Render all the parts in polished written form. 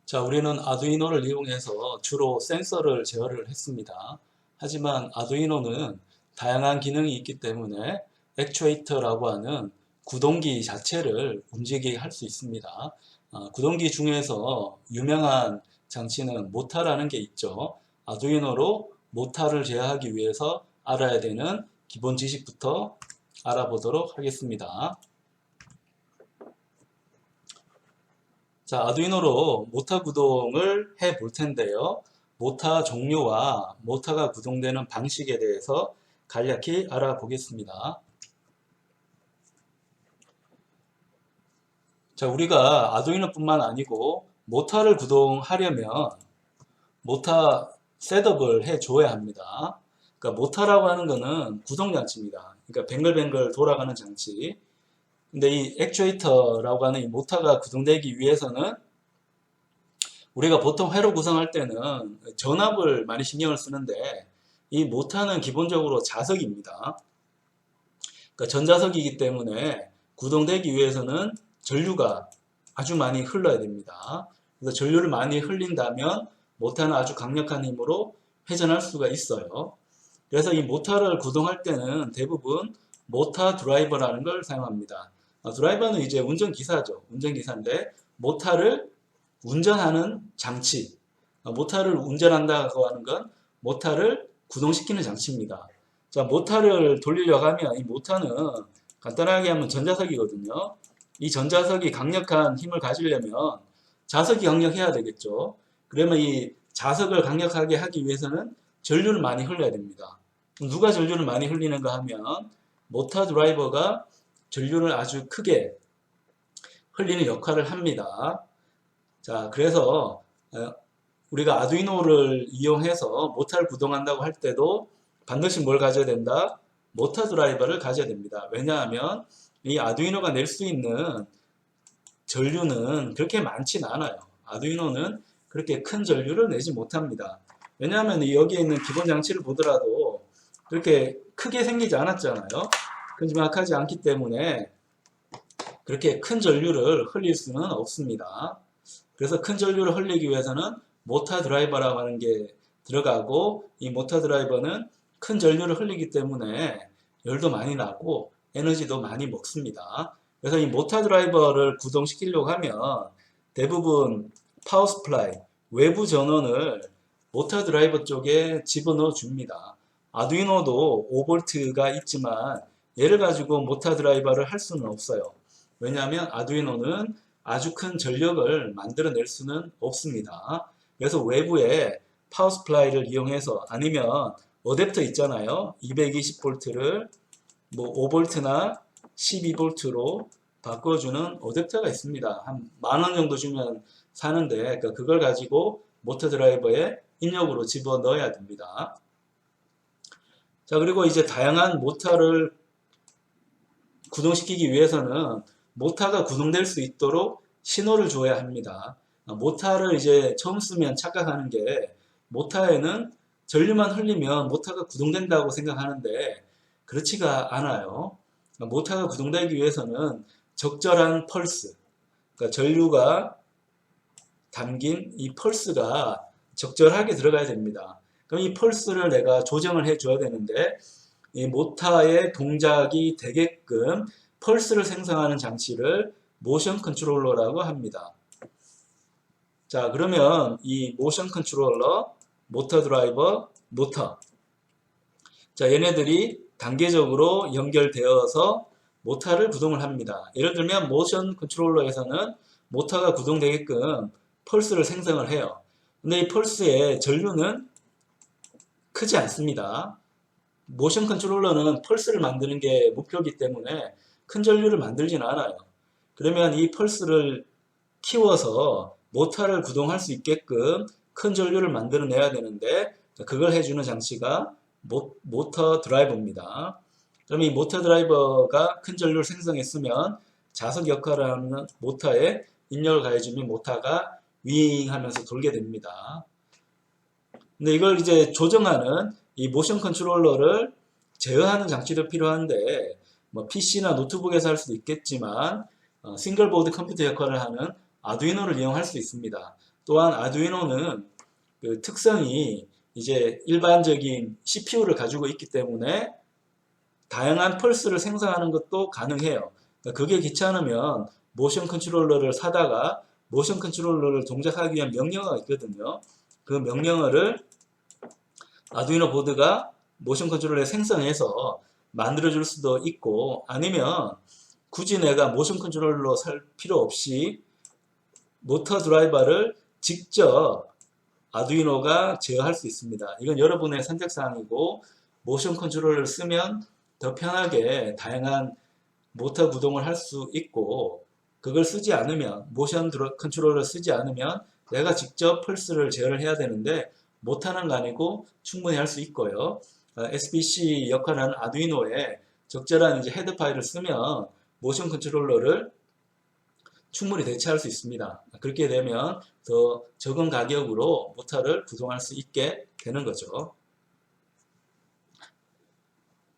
자, 우리는 아두이노를 이용해서 주로 센서를 제어를 했습니다. 하지만 아두이노는 다양한 기능이 있기 때문에 액추에이터라고 하는 구동기 자체를 움직이게 할 수 있습니다. 구동기 중에서 유명한 장치는 모타라는 게 있죠. 아두이노로 모타를 제어하기 위해서 알아야 되는 기본 지식부터 알아보도록 하겠습니다. 자, 아두이노로 모타 구동을 해 볼 텐데요. 모타 종류와 모타가 구동되는 방식에 대해서 간략히 알아보겠습니다. 자, 우리가 아두이노뿐만 아니고 모타를 구동하려면 모타 셋업을 해 줘야 합니다. 그러니까 모타라고 하는 거는 구동 장치입니다. 그러니까 뱅글뱅글 돌아가는 장치. 근데 이 액추에이터라고 하는 이 모타가 구동되기 위해서는 우리가 보통 회로 구성할 때는 전압을 많이 신경을 쓰는데 이 모타는 기본적으로 자석입니다. 그러니까 전자석이기 때문에 구동되기 위해서는 전류가 아주 많이 흘러야 됩니다. 그래서 전류를 많이 흘린다면 모타는 아주 강력한 힘으로 회전할 수가 있어요. 그래서 이 모타를 구동할 때는 대부분 모타 드라이버라는 걸 사용합니다. 드라이버는 이제 운전기사죠. 운전기사인데 모타를 운전하는 장치. 모타를 운전한다고 하는 건 모타를 구동시키는 장치입니다. 자, 모타를 돌리려고 하면 이 모타는 간단하게 하면 전자석이거든요. 이 전자석이 강력한 힘을 가지려면 자석이 강력해야 되겠죠. 그러면 이 자석을 강력하게 하기 위해서는 전류를 많이 흘려야 됩니다. 누가 전류를 많이 흘리는가 하면 모타 드라이버가 전류를 아주 크게 흘리는 역할을 합니다. 자, 그래서 우리가 아두이노를 이용해서 모타를 구동한다고 할 때도 반드시 뭘 가져야 된다? 모타 드라이버를 가져야 됩니다. 왜냐하면 이 아두이노가 낼 수 있는 전류는 그렇게 많지는 않아요. 아두이노는 그렇게 큰 전류를 내지 못합니다. 왜냐하면 여기에 있는 기본 장치를 보더라도 그렇게 크게 생기지 않았잖아요. 큼지막하지 않기 때문에 그렇게 큰 전류를 흘릴 수는 없습니다. 그래서 큰 전류를 흘리기 위해서는 모타 드라이버라고 하는 게 들어가고 이 모타 드라이버는 큰 전류를 흘리기 때문에 열도 많이 나고 에너지도 많이 먹습니다. 그래서 이 모타 드라이버를 구동시키려고 하면 대부분 파워 스플라이, 외부 전원을 모타 드라이버 쪽에 집어넣어 줍니다. 아두이노도 5V가 있지만 얘를 가지고 모타 드라이버를 할 수는 없어요. 왜냐하면 아두이노는 아주 큰 전력을 만들어낼 수는 없습니다. 그래서 외부에 파워 스플라이를 이용해서 아니면 어댑터 있잖아요. 220V를 뭐 5V나 12V로 바꿔주는 어댑터가 있습니다. 한 10,000원 정도 주면 사는데 그러니까 그걸 가지고 모터 드라이버에 입력으로 집어 넣어야 됩니다. 자, 그리고 이제 다양한 모터를 구동시키기 위해서는 모터가 구동될 수 있도록 신호를 줘야 합니다. 모터를 이제 처음 쓰면 착각하는 게 모터에는 전류만 흘리면 모터가 구동된다고 생각하는데 그렇지가 않아요. 모터가 구동되기 위해서는 적절한 펄스, 그러니까 전류가 담긴 이 펄스가 적절하게 들어가야 됩니다. 그럼 이 펄스를 내가 조정을 해줘야 되는데 이 모터의 동작이 되게끔 펄스를 생성하는 장치를 모션 컨트롤러라고 합니다. 자, 그러면 이 모션 컨트롤러, 모터 드라이버, 모터. 자, 얘네들이 단계적으로 연결되어서 모터를 구동을 합니다. 예를 들면 모션 컨트롤러에서는 모터가 구동되게끔 펄스를 생성을 해요. 근데 이 펄스의 전류는 크지 않습니다. 모션 컨트롤러는 펄스를 만드는 게 목표이기 때문에 큰 전류를 만들지는 않아요. 그러면 이 펄스를 키워서 모터를 구동할 수 있게끔 큰 전류를 만들어내야 되는데 그걸 해주는 장치가 모터 드라이버입니다. 그러면 이 모터 드라이버가 큰 전류를 생성했으면 자석 역할을 하는 모터에 입력을 가해주면 모터가 윙 하면서 돌게 됩니다. 근데 이걸 이제 조정하는 이 모션 컨트롤러를 제어하는 장치도 필요한데 뭐 PC나 노트북에서 할 수도 있겠지만 싱글보드 컴퓨터 역할을 하는 아두이노를 이용할 수 있습니다. 또한 아두이노는 그 특성이 이제 일반적인 CPU를 가지고 있기 때문에 다양한 펄스를 생성하는 것도 가능해요. 그러니까 그게 귀찮으면 모션 컨트롤러를 사다가 모션 컨트롤러를 동작하기 위한 명령어가 있거든요. 그 명령어를 아두이노 보드가 모션 컨트롤러에 생성해서 만들어줄 수도 있고, 아니면 굳이 내가 모션 컨트롤러 살 필요 없이 모터 드라이버를 직접 아두이노가 제어할 수 있습니다. 이건 여러분의 선택사항이고, 모션 컨트롤러를 쓰면 더 편하게 다양한 모터 구동을 할 수 있고, 그걸 쓰지 않으면, 모션 컨트롤러를 쓰지 않으면 내가 직접 펄스를 제어를 해야 되는데 못하는 거 아니고 충분히 할 수 있고요. SBC 역할하는 아두이노에 적절한 이제 헤드 파일을 쓰면 모션 컨트롤러를 충분히 대체할 수 있습니다. 그렇게 되면 더 적은 가격으로 모터를 구동할 수 있게 되는 거죠.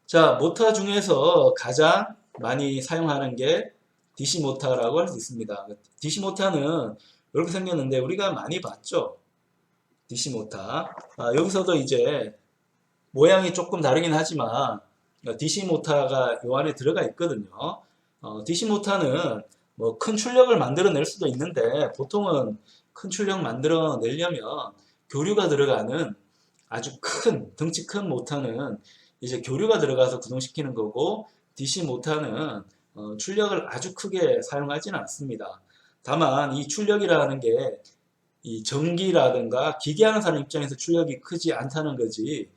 자, 모터 중에서 가장 많이 사용하는 게 DC 모터라고 할 수 있습니다. DC 모터는 이렇게 생겼는데 우리가 많이 봤죠? DC 모터. 여기서도 이제 모양이 조금 다르긴 하지만 DC 모터가 요 안에 들어가 있거든요. DC 모터는 뭐 큰 출력을 만들어낼 수도 있는데 보통은 큰 출력 만들어내려면 교류가 들어가는 아주 큰, 덩치 큰 모터는 이제 교류가 들어가서 구동시키는 거고, DC 모터는 출력을 아주 크게 사용하지는 않습니다. 다만 이 출력이라는 게 이 전기라든가 기계하는 사람 입장에서 출력이 크지 않다는 거지,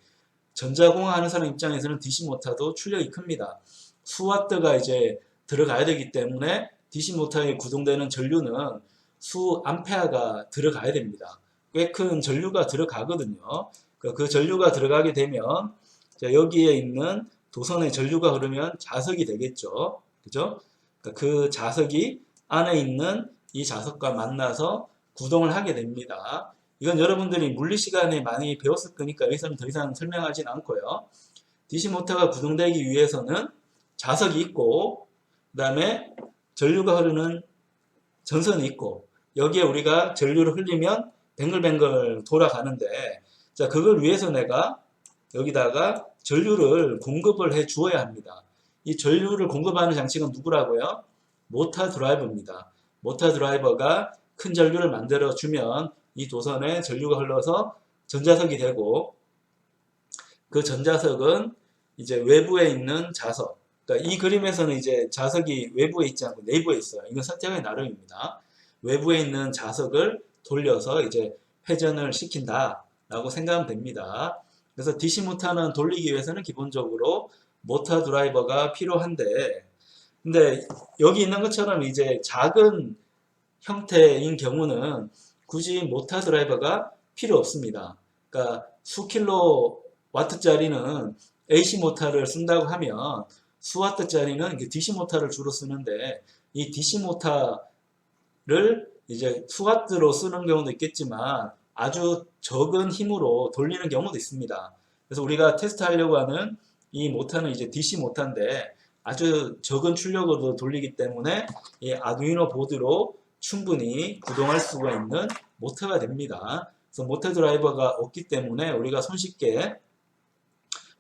전자공학 하는 사람 입장에서는 DC 모터도 출력이 큽니다. 수와트가 이제 들어가야 되기 때문에 DC 모터에 구동되는 전류는 수 암페어가 들어가야 됩니다. 꽤 큰 전류가 들어가거든요. 그 전류가 들어가게 되면 여기에 있는 도선에 전류가 흐르면 자석이 되겠죠. 그죠? 그 자석이 안에 있는 이 자석과 만나서 구동을 하게 됩니다. 이건 여러분들이 물리 시간에 많이 배웠을 거니까 여기서는 더 이상 설명하진 않고요. DC 모터가 구동되기 위해서는 자석이 있고, 그 다음에 전류가 흐르는 전선이 있고, 여기에 우리가 전류를 흘리면 뱅글뱅글 돌아가는데, 자, 그걸 위해서 내가 여기다가 전류를 공급을 해 주어야 합니다. 이 전류를 공급하는 장치가 누구라고요? 모터 드라이버입니다. 모터 드라이버가 큰 전류를 만들어 주면 이 도선에 전류가 흘러서 전자석이 되고, 그 전자석은 이제 외부에 있는 자석, 그러니까 이 그림에서는 이제 자석이 외부에 있지 않고 내부에 있어요. 이건 선택의 나름입니다. 외부에 있는 자석을 돌려서 이제 회전을 시킨다라고 생각하면 됩니다. 그래서 DC 모터는 돌리기 위해서는 기본적으로 모터 드라이버가 필요한데, 근데 여기 있는 것처럼 이제 작은 형태인 경우는 굳이 모터 드라이버가 필요 없습니다. 그러니까 수킬로 와트짜리는 AC 모터를 쓴다고 하면 수와트짜리는 DC 모터를 주로 쓰는데, 이 DC 모터를 이제 수와트로 쓰는 경우도 있겠지만 아주 적은 힘으로 돌리는 경우도 있습니다. 그래서 우리가 테스트하려고 하는 이 모터는 이제 DC 모터인데 아주 적은 출력으로 돌리기 때문에 이 아두이노 보드로 충분히 구동할 수가 있는 모터가 됩니다. 그래서 모터 드라이버가 없기 때문에 우리가 손쉽게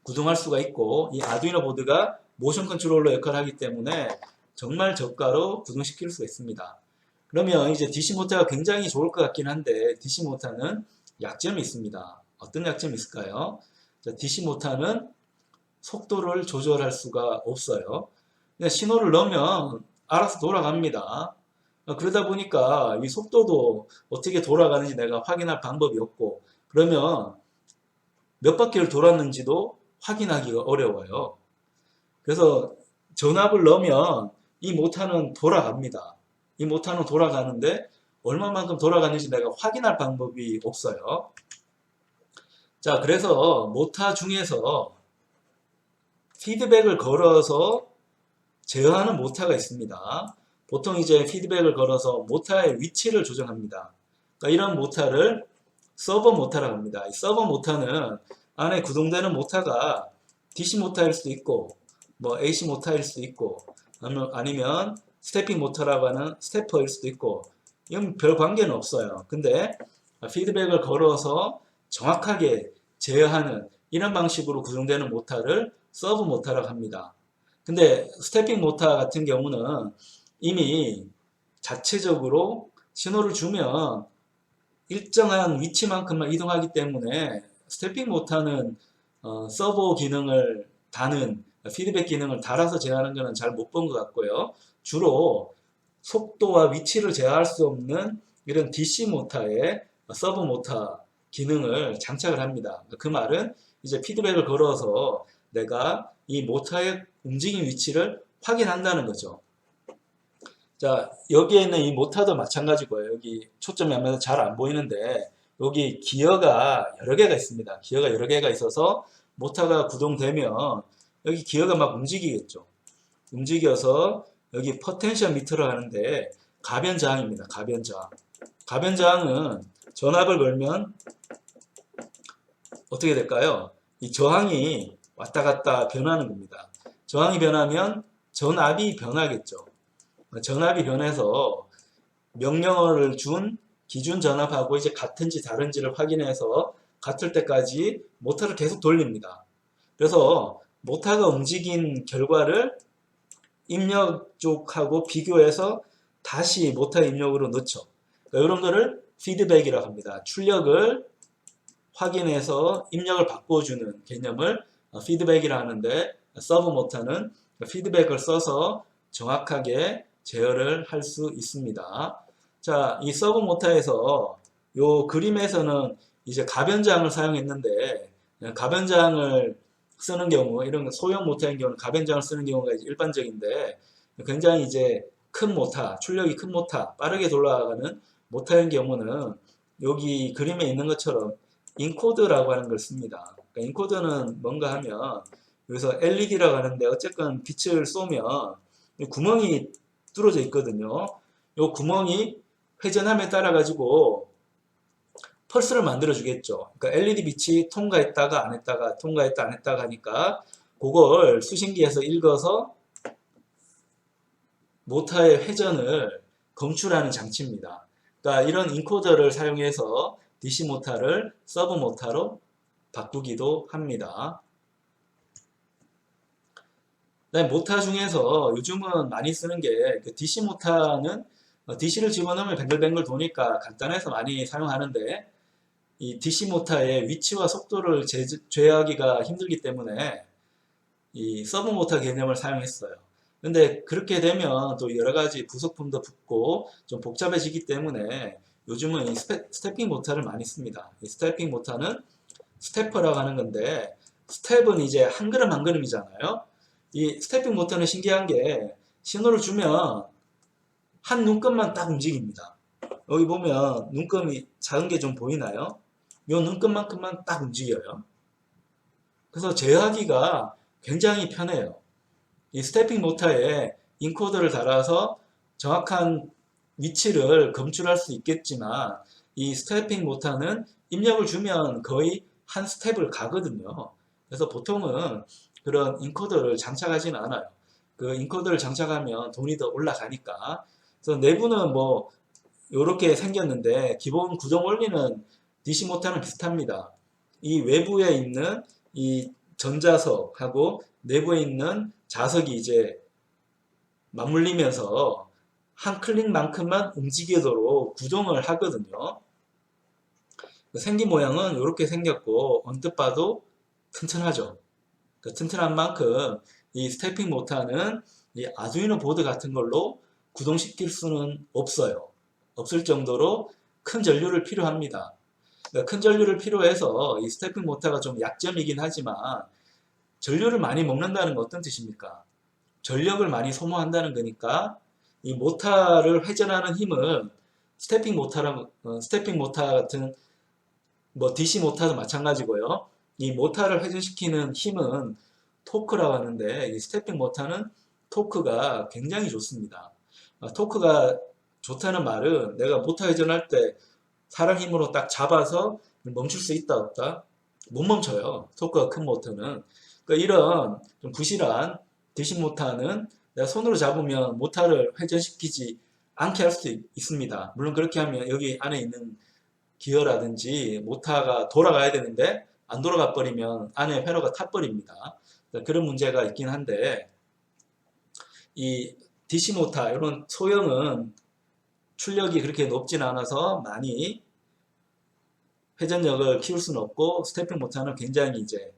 구동할 수가 있고, 이 아두이노 보드가 모션 컨트롤러 역할을 하기 때문에 정말 저가로 구동시킬 수가 있습니다. 그러면 이제 DC 모터가 굉장히 좋을 것 같긴 한데 DC 모터는 약점이 있습니다. 어떤 약점이 있을까요? 자, DC 모터는 속도를 조절할 수가 없어요. 그냥 신호를 넣으면 알아서 돌아갑니다. 그러다 보니까 이 속도도 어떻게 돌아가는지 내가 확인할 방법이 없고, 그러면 몇 바퀴를 돌았는지도 확인하기가 어려워요. 그래서 전압을 넣으면 이 모터는 돌아갑니다. 이 모터는 돌아가는데 얼마만큼 돌아가는지 내가 확인할 방법이 없어요. 자, 그래서 모터 중에서 피드백을 걸어서 제어하는 모터가 있습니다. 보통 이제 피드백을 걸어서 모터의 위치를 조정합니다. 그러니까 이런 모터를 서버 모터라고 합니다. 이 서버 모터는 안에 구동되는 모터가 DC 모터일 수도 있고, 뭐 AC 모터일 수도 있고, 아니면 스태핑 모터라고 하는 스태퍼일 수도 있고, 이건 별 관계는 없어요. 근데 피드백을 걸어서 정확하게 제어하는 이런 방식으로 구성되는 모타를 서브 모타라고 합니다. 근데 스태핑 모타 같은 경우는 이미 자체적으로 신호를 주면 일정한 위치만큼만 이동하기 때문에 스태핑 모타는 서버 기능을 다는 피드백 기능을 달아서 제어하는 것은 잘 못 본 것 같고요. 주로 속도와 위치를 제어할 수 없는 이런 DC 모타에 서브 모타 기능을 장착을 합니다. 그 말은 이제 피드백을 걸어서 내가 이 모타의 움직임 위치를 확인한다는 거죠. 자, 여기에 있는 이 모타도 마찬가지고요. 여기 초점이 안 맞아서 잘 안 보이는데 여기 기어가 여러 개가 있습니다. 기어가 여러 개가 있어서 모타가 구동되면 여기 기어가 막 움직이겠죠. 움직여서 여기 포텐셜 미터를 하는데 가변 저항입니다. 가변 저항. 가변 저항은 전압을 걸면 어떻게 될까요? 이 저항이 왔다 갔다 변하는 겁니다. 저항이 변하면 전압이 변하겠죠. 전압이 변해서 명령어를 준 기준 전압하고 이제 같은지 다른지를 확인해서 같을 때까지 모터를 계속 돌립니다. 그래서 모터가 움직인 결과를 입력 쪽하고 비교해서 다시 모터 입력으로 넣죠. 그러니까 이런 거를 피드백이라고 합니다. 출력을 확인해서 입력을 바꿔주는 개념을 피드백이라 하는데 서브 모터는 피드백을 써서 정확하게 제어를 할 수 있습니다. 자, 이 서브 모터에서 요 그림에서는 이제 가변장을 사용했는데 가변장을 쓰는 경우 이런 소형 모터인 경우는 가변장을 쓰는 경우가 이제 일반적인데 굉장히 이제 큰 모터, 출력이 큰 모터, 빠르게 돌아가는 모터인 경우는 여기 그림에 있는 것처럼 인코드라고 하는 걸 씁니다. 그러니까 인코드는 뭔가 하면 여기서 LED라고 하는데 어쨌건 빛을 쏘면 구멍이 뚫어져 있거든요. 이 구멍이 회전함에 따라 가지고 펄스를 만들어 주겠죠. 그러니까 LED 빛이 통과했다가 안 했다가 통과했다 안 했다가 하니까 그걸 수신기에서 읽어서 모터의 회전을 검출하는 장치입니다. 그러니까 이런 인코더를 사용해서 DC 모터를 서브 모터로 바꾸기도 합니다. 모터 중에서 요즘은 많이 쓰는 게 DC 모터는 DC를 집어넣으면 뱅글뱅글 도니까 간단해서 많이 사용하는데 이 DC 모터의 위치와 속도를 제어하기가 힘들기 때문에 이 서브 모터 개념을 사용했어요. 근데 그렇게 되면 또 여러 가지 부속품도 붙고 좀 복잡해지기 때문에 요즘은 이 스태핑 모터를 많이 씁니다. 이 스태핑 모터는 스태퍼라고 하는 건데 스텝은 이제 한 걸음 한 걸음이잖아요. 이 스태핑 모터는 신기한 게 신호를 주면 한 눈금만 딱 움직입니다. 여기 보면 눈금이 작은 게 좀 보이나요? 이 눈금만큼만 딱 움직여요. 그래서 제어하기가 굉장히 편해요. 이 스태핑 모터에 인코더를 달아서 정확한 위치를 검출할 수 있겠지만 이 스태핑 모터는 입력을 주면 거의 한 스텝을 가거든요. 그래서 보통은 그런 인코더를 장착하지는 않아요. 그 인코더를 장착하면 돈이 더 올라가니까. 그래서 내부는 뭐 이렇게 생겼는데 기본 구동 원리는 DC 모터는 비슷합니다. 이 외부에 있는 이 전자석하고 내부에 있는 자석이 이제 맞물리면서 한 클릭만큼만 움직이도록 구동을 하거든요. 생긴 모양은 이렇게 생겼고 언뜻 봐도 튼튼하죠. 튼튼한 만큼 이 스태핑 모터는 이 아두이노 보드 같은 걸로 구동시킬 수는 없어요. 없을 정도로 큰 전류를 필요합니다. 큰 전류를 필요해서 이 스태핑 모터가 좀 약점이긴 하지만 전류를 많이 먹는다는 건 어떤 뜻입니까? 전력을 많이 소모한다는 거니까 이 모터를 회전하는 힘은 스태핑 모터 같은 뭐 DC 모터도 마찬가지고요. 이 모터를 회전시키는 힘은 토크라고 하는데 이 스태핑 모터는 토크가 굉장히 좋습니다. 토크가 좋다는 말은 내가 모터 회전할 때 사람 힘으로 딱 잡아서 멈출 수 있다 없다? 못 멈춰요. 토크가 큰 모터는. 그러니까 이런 좀 부실한 DC 모터는 내가 손으로 잡으면 모터를 회전시키지 않게 할 수도 있습니다. 물론 그렇게 하면 여기 안에 있는 기어라든지 모터가 돌아가야 되는데 안 돌아가 버리면 안에 회로가 타버립니다. 그런 문제가 있긴 한데 이 DC 모터 이런 소형은 출력이 그렇게 높진 않아서 많이 회전력을 키울 수는 없고 스태핑 모터는 굉장히 이제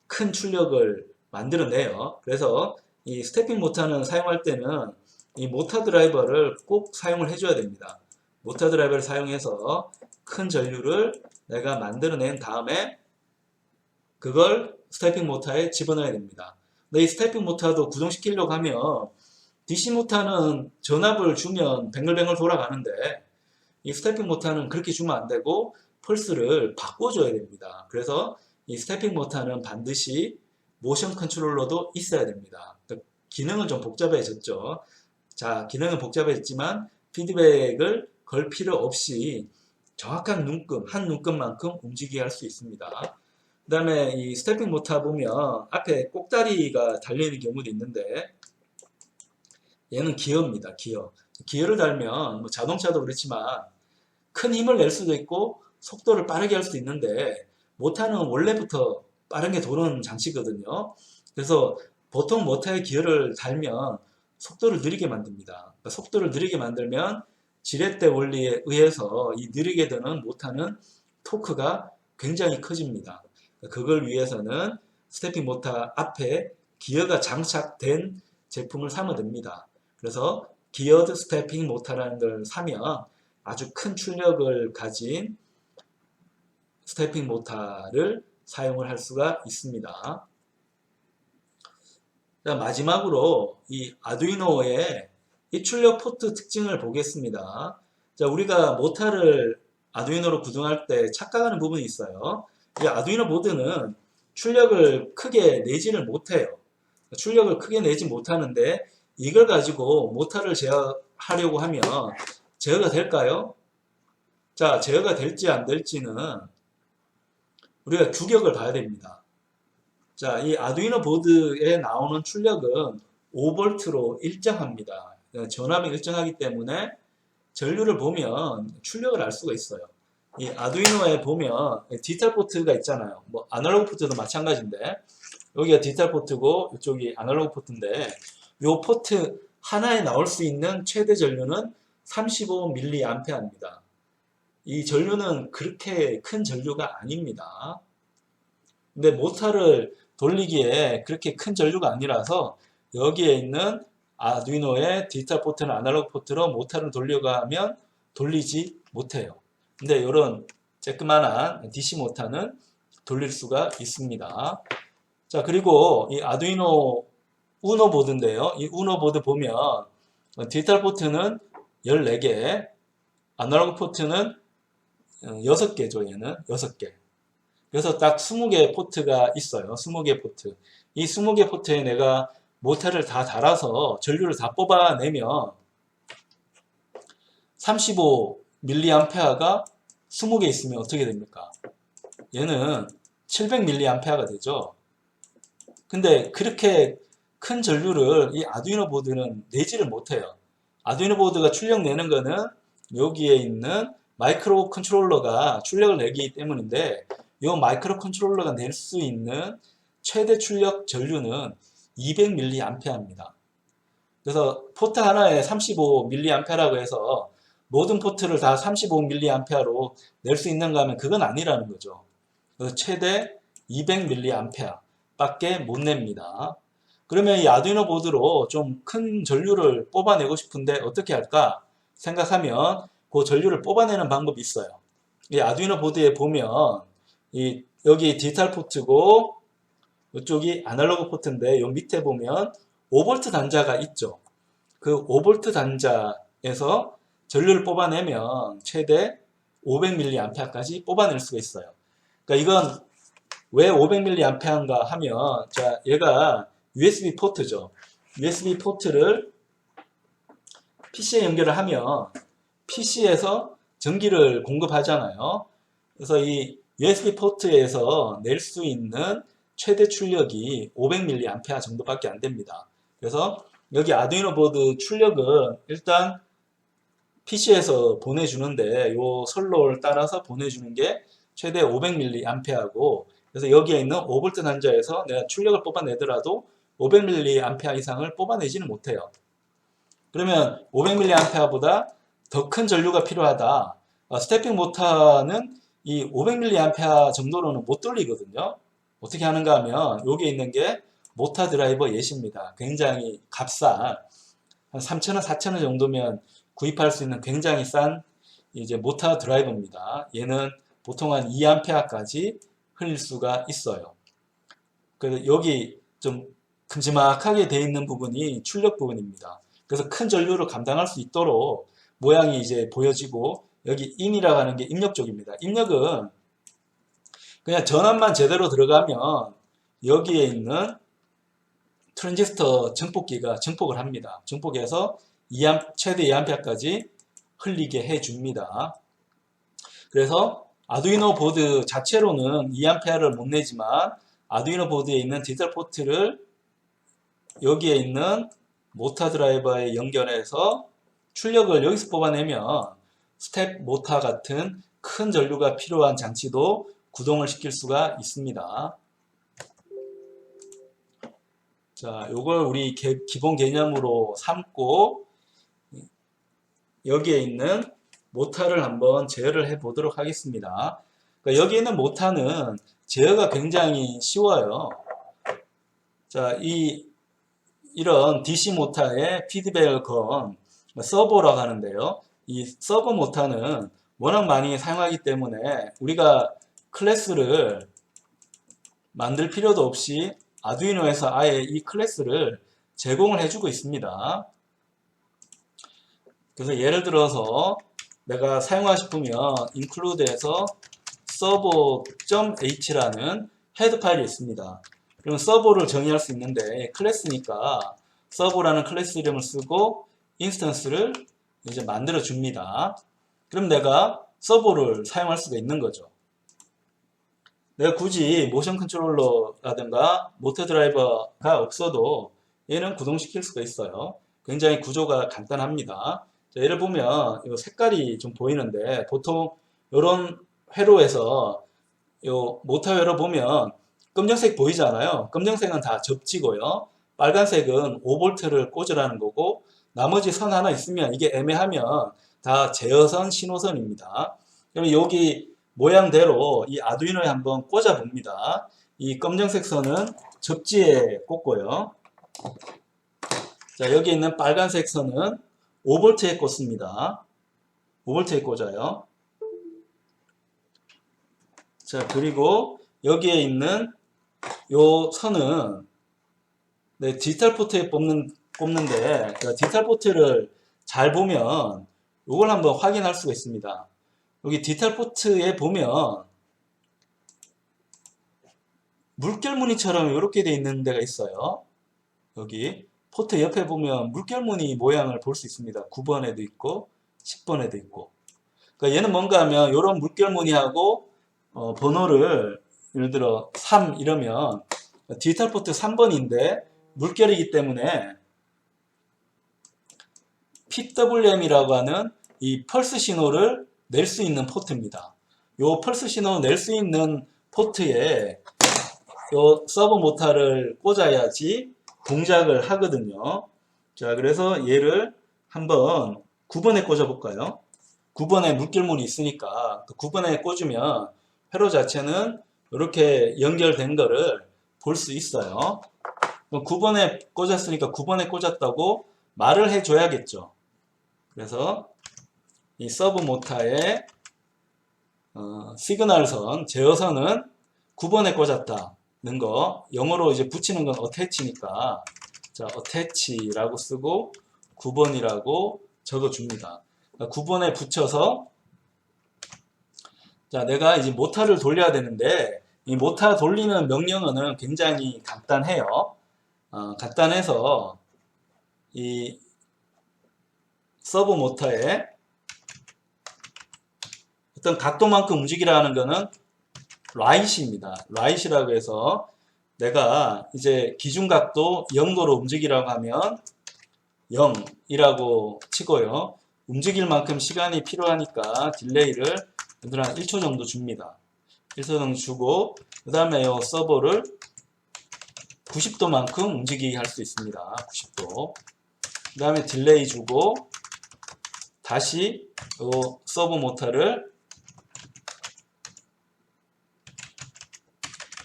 큰 출력을 만들어내요. 그래서 이 스태핑 모터는 사용할 때는 이 모터 드라이버를 꼭 사용을 해줘야 됩니다. 모터 드라이버를 사용해서 큰 전류를 내가 만들어낸 다음에 그걸 스태핑 모터에 집어넣어야 됩니다. 근데 이 스태핑 모터도 구동시키려고 하면 DC 모터는 전압을 주면 뱅글뱅글 돌아가는데 이 스태핑 모터는 그렇게 주면 안 되고 펄스를 바꿔줘야 됩니다. 그래서 이 스태핑 모터는 반드시 모션 컨트롤러도 있어야 됩니다. 그러니까 기능은 좀 복잡해졌죠. 자, 기능은 복잡했지만 피드백을 걸 필요 없이 정확한 눈금, 한 눈금만큼 움직이게 할 수 있습니다. 그 다음에 이 스태핑 모터 보면 앞에 꼭다리가 달려있는 경우도 있는데 얘는 기어입니다. 기어. 기어를 달면 뭐 자동차도 그렇지만 큰 힘을 낼 수도 있고 속도를 빠르게 할 수도 있는데 모터는 원래부터 빠르게 도는 장치거든요. 그래서 보통 모터의 기어를 달면 속도를 느리게 만듭니다. 그러니까 속도를 느리게 만들면 지렛대 원리에 의해서 이 느리게 드는 모터는 토크가 굉장히 커집니다. 그걸 위해서는 스태핑 모터 앞에 기어가 장착된 제품을 사면 됩니다. 그래서 기어드 스태핑 모터라는 걸 사면 아주 큰 출력을 가진 스태핑 모터를 사용을 할 수가 있습니다. 자, 마지막으로 이 아두이노의 이 출력 포트 특징을 보겠습니다. 자, 우리가 모터를 아두이노로 구동할 때 착각하는 부분이 있어요. 이 아두이노 보드는 출력을 크게 내지를 못해요. 출력을 크게 내지 못하는데 이걸 가지고 모터를 제어하려고 하면 제어가 될까요? 자, 제어가 될지 안 될지는 우리가 규격을 봐야 됩니다. 자, 이 아두이노 보드에 나오는 출력은 5V로 일정합니다. 전압이 일정하기 때문에 전류를 보면 출력을 알 수가 있어요. 이 아두이노에 보면 디지털 포트가 있잖아요. 뭐 아날로그 포트도 마찬가지인데 여기가 디지털 포트고 이쪽이 아날로그 포트인데 이 포트 하나에 나올 수 있는 최대 전류는 35mA입니다. 이 전류는 그렇게 큰 전류가 아닙니다. 근데 모터를 돌리기에 그렇게 큰 전류가 아니라서 여기에 있는 아두이노의 디지털 포트는 아날로그 포트로 모터를 돌려가면 돌리지 못해요. 근데 이런 쬐끄만한 DC 모터는 돌릴 수가 있습니다. 자, 그리고 이 아두이노 우노 보드인데요. 이 우노 보드 보면 디지털 포트는 14개, 아날로그 포트는 6개죠. 얘는 6개. 그래서 딱 20개 포트가 있어요. 20개 포트. 이 20개 포트에 내가 모터를 다 달아서 전류를 다 뽑아내면 35mA가 20개 있으면 어떻게 됩니까? 얘는 700mA가 되죠. 근데 그렇게 큰 전류를 이 아두이노 보드는 내지를 못해요. 아두이노 보드가 출력 내는 거는 여기에 있는 마이크로 컨트롤러가 출력을 내기 때문인데 이 마이크로 컨트롤러가 낼 수 있는 최대 출력 전류는 200mA입니다. 그래서 포트 하나에 35mA라고 해서 모든 포트를 다 35mA로 낼 수 있는가 하면 그건 아니라는 거죠. 그래서 최대 200mA 밖에 못 냅니다. 그러면 이 아두이노 보드로 좀 큰 전류를 뽑아내고 싶은데 어떻게 할까 생각하면 그 전류를 뽑아내는 방법이 있어요. 이 아두이노 보드에 보면 여기 디지털 포트고 이쪽이 아날로그 포트인데 요 밑에 보면 5V 단자가 있죠. 그 5V 단자에서 전류를 뽑아내면 최대 500mA까지 뽑아낼 수가 있어요. 그러니까 이건 왜 500mA인가 하면 자, 얘가 USB 포트죠. USB 포트를 PC에 연결을 하면 PC에서 전기를 공급하잖아요. 그래서 이 USB 포트에서 낼 수 있는 최대 출력이 500mA 정도밖에 안 됩니다. 그래서 여기 아두이노 보드 출력은 일단 PC에서 보내주는데 요 선로를 따라서 보내주는 게 최대 500mA하고, 그래서 여기에 있는 5V 단자에서 내가 출력을 뽑아내더라도 500mA 이상을 뽑아내지는 못해요. 그러면 500mA보다 더 큰 전류가 필요하다. 스태핑 모터는 이 500mA 정도로는 못 돌리거든요. 어떻게 하는가 하면 여기에 있는 게 모터 드라이버 예시입니다. 굉장히 값싼 한 3,000원, 4,000원 정도면 구입할 수 있는 굉장히 싼 이제 모터 드라이버입니다. 얘는 보통 한 2A까지 흘릴 수가 있어요. 그래서 여기 좀 큼지막하게 되어 있는 부분이 출력 부분입니다. 그래서 큰 전류를 감당할 수 있도록 모양이 이제 보여지고, 여기 인이라고 하는 게 입력 쪽입니다. 입력은 그냥 전압만 제대로 들어가면 여기에 있는 트랜지스터 증폭기가 증폭을 합니다. 증폭해서 최대 2A까지 흘리게 해줍니다. 그래서 아두이노 보드 자체로는 2A를 못 내지만 아두이노 보드에 있는 디지털 포트를 여기에 있는 모터 드라이버에 연결해서 출력을 여기서 뽑아내면 스텝 모터 같은 큰 전류가 필요한 장치도 구동을 시킬 수가 있습니다. 자, 요걸 우리 기본 개념으로 삼고 여기에 있는 모터를 한번 제어를 해 보도록 하겠습니다. 그러니까 여기 있는 모터는 제어가 굉장히 쉬워요. 자, 이런 DC 모터의 피드백을 건 서버라고 하는데요. 이 서버 모터는 워낙 많이 사용하기 때문에 우리가 클래스를 만들 필요도 없이 아두이노에서 아예 이 클래스를 제공을 해주고 있습니다. 그래서 예를 들어서 내가 사용하고 싶으면 include에서 servo.h라는 헤드 파일이 있습니다. 그럼 서버를 정의할 수 있는데 클래스니까 서버라는 클래스 이름을 쓰고 인스턴스를 이제 만들어 줍니다. 그럼 내가 서버를 사용할 수가 있는 거죠. 내가 굳이 모션 컨트롤러라든가 모터 드라이버가 없어도 얘는 구동시킬 수가 있어요. 굉장히 구조가 간단합니다. 자, 예를 보면 이 색깔이 좀 보이는데 보통 이런 회로에서 요 모터 회로 보면 검정색 보이잖아요. 검정색은 다 접지고요. 빨간색은 5V를 꽂으라는 거고, 나머지 선 하나 있으면 이게 애매하면 다 제어선, 신호선입니다. 그러면 여기 모양대로 이 아두이노에 한번 꽂아 봅니다. 이 검정색 선은 접지에 꽂고요. 자, 여기 있는 빨간색 선은 5V에 꽂습니다. 5V에 꽂아요. 자, 그리고 여기에 있는 요 선은 디지털 포트에 꼽는데 디지털 포트를 잘 보면 이걸 한번 확인할 수가 있습니다. 여기 디지털 포트에 보면 물결 무늬처럼 이렇게 되어 있는 데가 있어요. 여기 포트 옆에 보면 물결 무늬 모양을 볼 수 있습니다. 9번에도 있고 10번에도 있고. 그러니까 얘는 뭔가 하면 이런 물결 무늬하고 번호를 예를 들어 3 이러면 디지털 포트 3번인데 물결이기 때문에 PWM이라고 하는 이 펄스 신호를 낼 수 있는 포트입니다. 이 펄스 신호 낼 수 있는 포트에 이 서버 모터를 꽂아야지 동작을 하거든요. 자, 그래서 얘를 한번 9번에 꽂아 볼까요? 9번에 물결물이 있으니까 9번에 꽂으면 회로 자체는 이렇게 연결된 거를 볼 수 있어요. 9번에 꽂았으니까 9번에 꽂았다고 말을 해줘야겠죠. 그래서 이 서브 모터의 시그널선, 제어선은 9번에 꽂았다는 거, 영어로 이제 붙이는 건 attach니까, 자, attach라고 쓰고 9번이라고 적어줍니다. 9번에 붙여서, 자, 내가 이제 모터를 돌려야 되는데, 이 모터 돌리는 명령어는 굉장히 간단해요. 간단해서, 이 서브 모터에 어떤 각도만큼 움직이라는 거는 right입니다. right이라고 해서 내가 이제 기준각도 0도로 움직이라고 하면 0이라고 치고요. 움직일 만큼 시간이 필요하니까 딜레이를 얘들아 한 1초 정도 줍니다. 1초 정도 주고 그 다음에 이 서버를 90도만큼 움직이게 할 수 있습니다. 90도. 그 다음에 딜레이 주고 다시 이 서버 모터를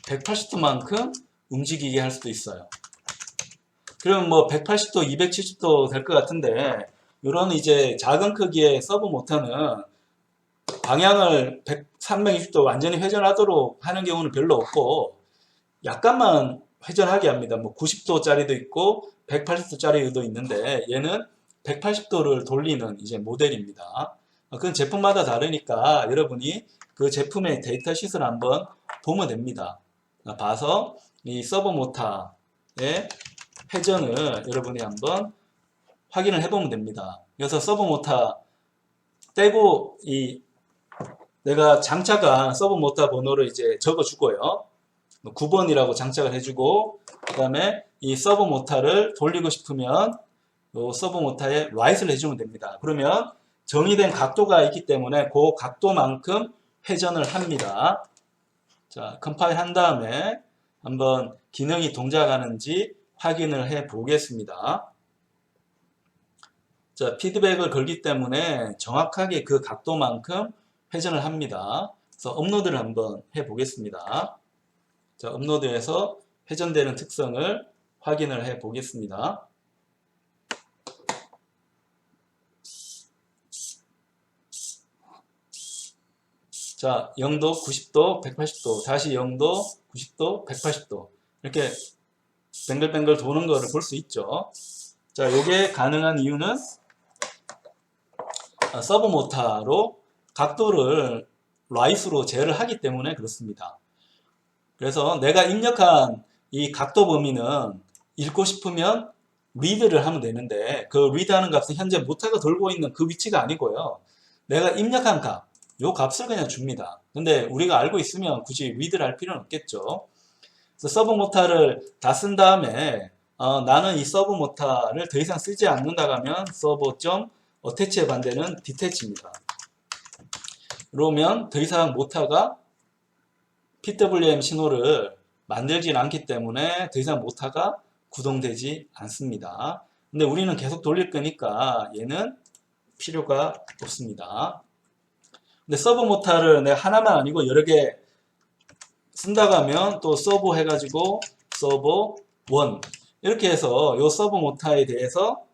180도만큼 움직이게 할 수도 있어요. 그럼 뭐 180도, 270도 될 것 같은데 이런 이제 작은 크기의 서버 모터는 방향을 360도 완전히 회전하도록 하는 경우는 별로 없고 약간만 회전하게 합니다. 뭐 90도짜리도 있고 180도짜리도 있는데 얘는 180도를 돌리는 이제 모델입니다. 그건 제품마다 다르니까 여러분이 그 제품의 데이터 시트를 한번 보면 됩니다. 봐서 이 서버 모터의 회전을 여러분이 한번 확인을 해보면 됩니다. 그래서 서버 모터 떼고 내가 장착한 서버 모터 번호를 이제 적어주고요. 9번이라고 장착을 해주고 그 다음에 이 서버 모터를 돌리고 싶으면 이 서버 모터에 라이트를 해주면 됩니다. 그러면 정의된 각도가 있기 때문에 그 각도만큼 회전을 합니다. 자, 컴파일 한 다음에 한번 기능이 동작하는지 확인을 해 보겠습니다. 자, 피드백을 걸기 때문에 정확하게 그 각도만큼 회전을 합니다. 그래서 업로드를 한번 해 보겠습니다. 자, 업로드해서 회전되는 특성을 확인을 해 보겠습니다. 자, 0도, 90도, 180도, 다시 0도, 90도, 180도 이렇게 뱅글뱅글 도는 거를 볼 수 있죠. 자, 요게 가능한 이유는 서버 모터로 각도를 라이스로 제어를 하기 때문에 그렇습니다. 그래서 내가 입력한 이 각도 범위는 읽고 싶으면 리드를 하면 되는데 그 리드하는 값은 현재 모터가 돌고 있는 그 위치가 아니고요. 내가 입력한 값, 요 값을 그냥 줍니다. 근데 우리가 알고 있으면 굳이 리드를 할 필요는 없겠죠. 그래서 서버 모터를 다 쓴 다음에 나는 이 서버 모터를 더 이상 쓰지 않는다고 하면 서버.어태치의 반대는 디태치입니다. 그러면 더 이상 모터가 PWM 신호를 만들지 않기 때문에 더 이상 모터가 구동되지 않습니다. 근데 우리는 계속 돌릴 거니까 얘는 필요가 없습니다. 근데 서버 모터를 내가 하나만 아니고 여러 개 쓴다고 하면 또 서버 해가지고 서버 1 이렇게 해서 이 서버 모터에 대해서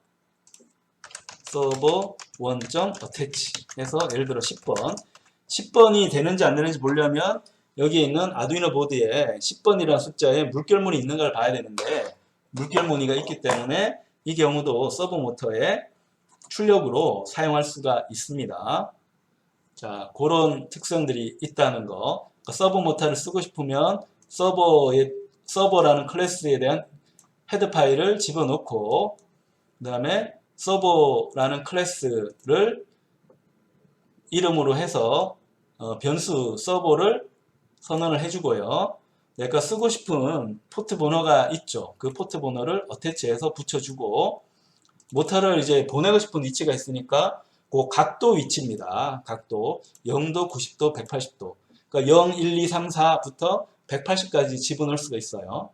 서버 1.attach 해서 예를 들어 10번이 되는지 안 되는지 보려면 여기에 있는 아두이노 보드에 10번이라는 숫자에 물결무늬 있는 걸 봐야 되는데 물결무늬가 있기 때문에 이 경우도 서버 모터의 출력으로 사용할 수가 있습니다. 자, 그런 특성들이 있다는 거. 그러니까 서버 모터를 쓰고 싶으면 서버라는 클래스에 대한 헤드 파일을 집어넣고 그 다음에 서버라는 클래스를 이름으로 해서 변수 서버를 선언을 해주고요. 내가 쓰고 싶은 포트 번호가 있죠. 그 포트 번호를 어태치해서 붙여주고 모터를 이제 보내고 싶은 위치가 있으니까 그 각도 위치입니다. 각도 0도, 90도, 180도. 그러니까 0, 1, 2, 3, 4부터 180까지 집어넣을 수가 있어요.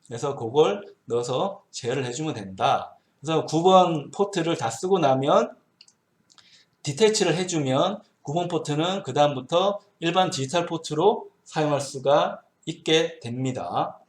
그래서 그걸 넣어서 제어를 해주면 된다. 그래서 9번 포트를 다 쓰고 나면 디태치를 해주면 9번 포트는 그 다음부터 일반 디지털 포트로 사용할 수가 있게 됩니다.